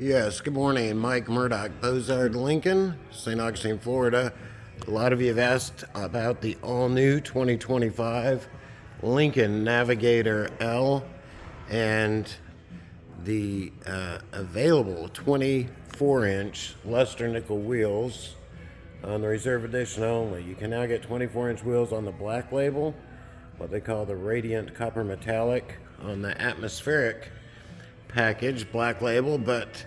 Yes, good morning. Mike Murdock, Bozard, Lincoln, St. Augustine, Florida. A lot of you have asked about the all-new 2025 Lincoln Navigator L and the available 24-inch luster nickel wheels on the Reserve Edition only. You can now get 24-inch wheels on the black label, what they call the Radiant Copper Metallic, on the Atmospheric package, black label, but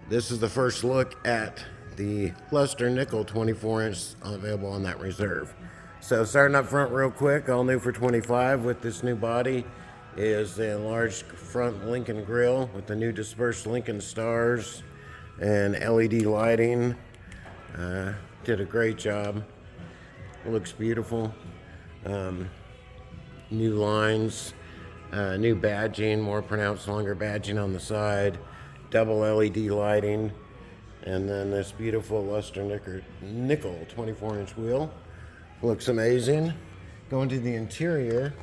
this is the first look at the luster nickel 24-inch available on that Reserve. So starting up front real quick, all new for 25 with this new body is the enlarged front Lincoln grille with the new dispersed Lincoln stars and LED lighting. Did a great job. Looks beautiful. New lines. New badging, more pronounced, longer badging on the side, double LED lighting, and then this beautiful luster nickel 24-inch wheel. Looks amazing. Going to the interior,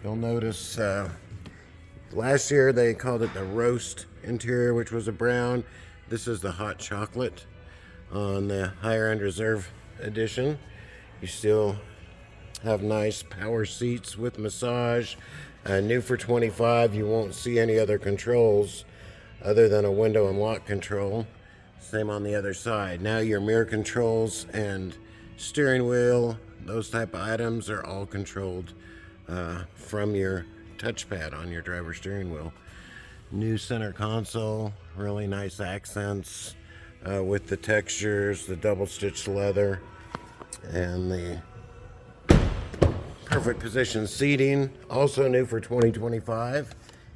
you'll notice last year they called it the roast interior, which was a brown. This is the hot chocolate on the higher end Reserve Edition. You still have nice power seats with massage. New for 25, you won't see any other controls other than a window and lock control. Same on the other side. Now your mirror controls and steering wheel, those type of items are all controlled from your touchpad on your driver's steering wheel. New center console, really nice accents with the textures, the double stitched leather, and the perfect position seating. Also new for 2025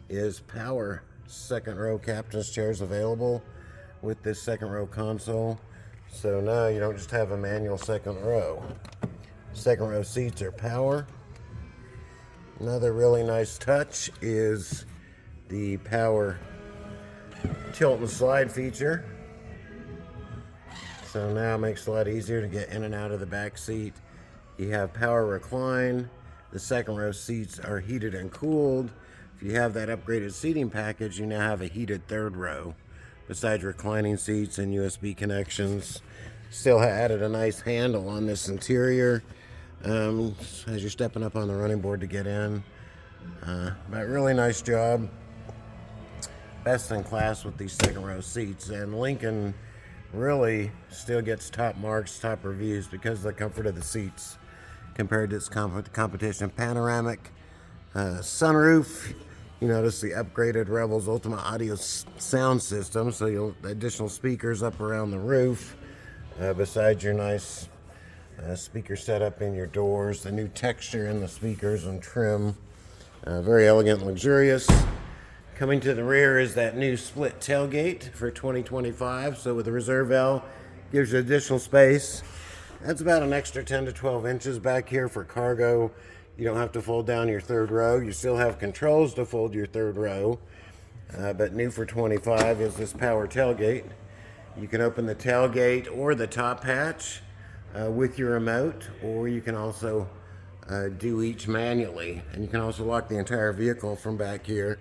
is power second row captain's chairs available with this second row console. So now you don't just have a manual second row. Second row seats are power. Another really nice touch is the power tilt and slide feature. So now it makes it a lot easier to get in and out of the back seat. You have power recline. The second row seats are heated and cooled. If you have that upgraded seating package, you now have a heated third row. Besides reclining seats and USB connections, still added a nice handle on this interior as you're stepping up on the running board to get in. But really nice job. Best in class with these second row seats, and Lincoln really still gets top marks, top reviews because of the comfort of the seats compared to its competition. Panoramic sunroof. You notice the upgraded Rebels Ultimate Audio sound system, so you'll additional speakers up around the roof. Besides your nice speaker setup in your doors, the new texture in the speakers and trim, very elegant, luxurious. Coming to the rear is that new split tailgate for 2025. So with the Reserve L, gives you additional space. That's about an extra 10 to 12 inches back here for cargo. You don't have to fold down your third row. You still have controls to fold your third row. But new for 25 is this power tailgate. You can open the tailgate or the top hatch with your remote, or you can also do each manually. And you can also lock the entire vehicle from back here.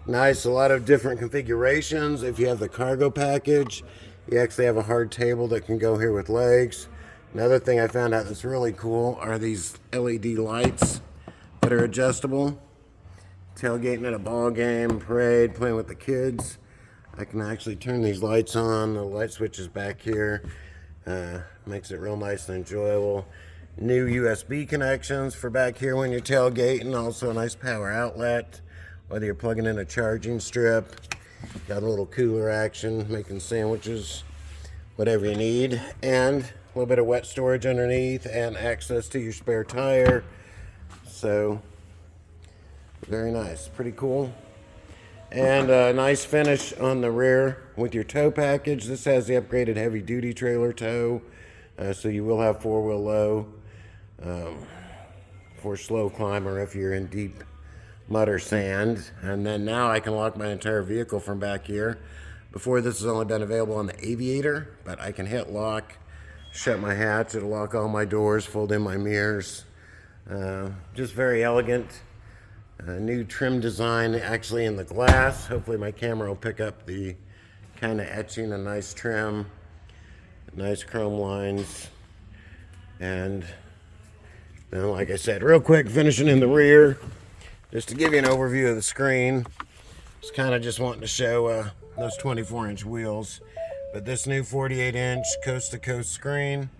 Nice, a lot of different configurations. If you have the cargo package, you actually have a hard table that can go here with legs. Another thing I found out that's really cool are these LED lights that are adjustable. Tailgating at a ball game, parade, playing with the kids. I can actually turn these lights on. The light switch is back here. Makes it real nice and enjoyable. New USB connections for back here when you're tailgating. Also a nice power outlet, whether you're plugging in a charging strip. Got a little cooler action, making sandwiches, whatever you need. And a little bit of wet storage underneath and access to your spare tire. So very nice, pretty cool. And a nice finish on the rear with your tow package. This has the upgraded heavy duty trailer tow, so you will have four-wheel low for slow climber if you're in deep mud or sand. And then now I can lock my entire vehicle from back here. Before, this has only been available on the Aviator, but I can hit lock, shut my hatch, it'll lock all my doors, fold in my mirrors. Just very elegant. New trim design actually in the glass. Hopefully my camera will pick up the kind of etching, a nice trim, nice chrome lines. And then, like I said, real quick, finishing in the rear, just to give you an overview of the screen. Just kind of just wanting to show those 24-inch wheels. But this new 48-inch coast-to-coast screen,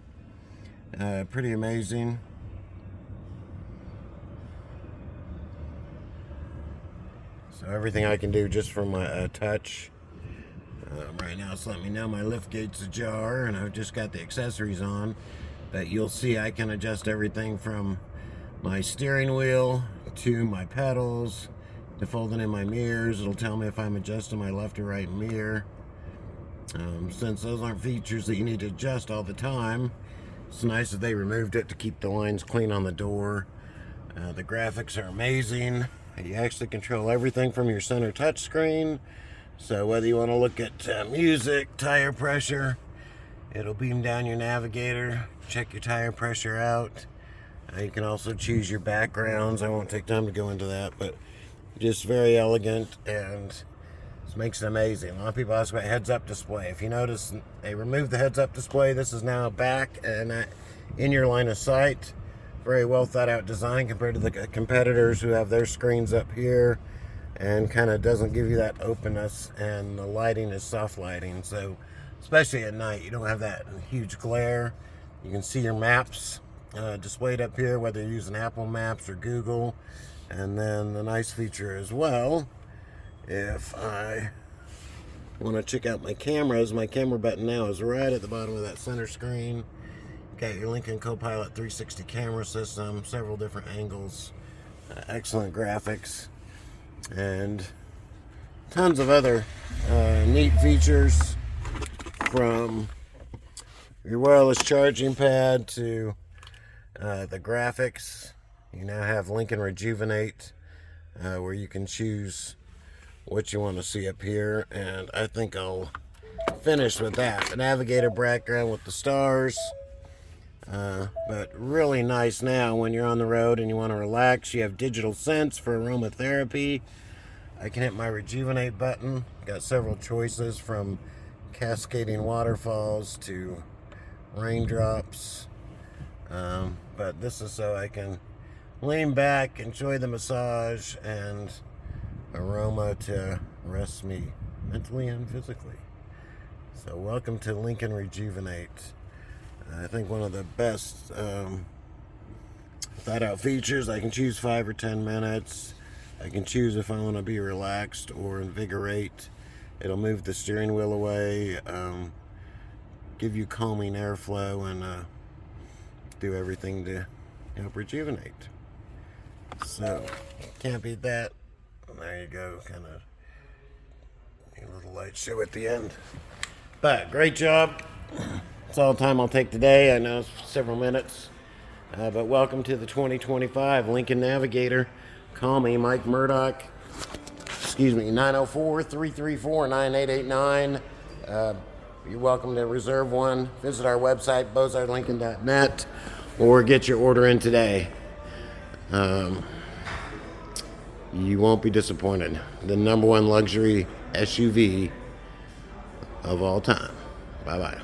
pretty amazing. So everything I can do just from my touch. Right now it's letting me know my lift gate's ajar, and I've just got the accessories on. But you'll see I can adjust everything from my steering wheel to my pedals to folding in my mirrors. It'll tell me if I'm adjusting my left or right mirror. Since those aren't features that you need to adjust all the time, it's nice that they removed it to keep the lines clean on the door. The graphics are amazing. You actually control everything from your center touch screen. So whether you want to look at music, tire pressure, it'll beam down your Navigator, check your tire pressure out. You can also choose your backgrounds. I won't take time to go into that, but just very elegant, and this makes it amazing. A lot of people ask about heads-up display. If you notice, they removed the heads-up display. This is now back and in your line of sight. Very well thought out design compared to the competitors who have their screens up here and kind of doesn't give you that openness, and the lighting is soft lighting. So especially at night, you don't have that huge glare. You can see your maps displayed up here, whether you're using Apple Maps or Google. And then the nice feature as well, if I want to check out my cameras, my camera button now is right at the bottom of that center screen. Got your Lincoln CoPilot 360 camera system, several different angles, excellent graphics, and tons of other neat features, from your wireless charging pad to the graphics. You now have Lincoln Rejuvenate, where you can choose what you want to see up here, and I think I'll finish with that. The Navigator background with the stars. But really nice now when you're on the road and you want to relax. You have digital sense for aromatherapy. I can hit my Rejuvenate button. Got several choices, from cascading waterfalls to raindrops. But this is so I can lean back, enjoy the massage and aroma to rest me mentally and physically. So welcome to Lincoln Rejuvenate. I think one of the best thought out features. I can choose 5 or 10 minutes. I can choose if I want to be relaxed or invigorate. It'll move the steering wheel away, give you calming airflow, and do everything to help rejuvenate. So can't beat that. There you go, kind of a little light show at the end. But great job. That's all the time I'll take today. I know it's several minutes. But welcome to the 2025 Lincoln Navigator. Call me, Mike Murdock. 904-334-9889. You're welcome to reserve one. Visit our website, bozardlincoln.net, or get your order in today. You won't be disappointed. The #1 luxury SUV of all time. Bye-bye.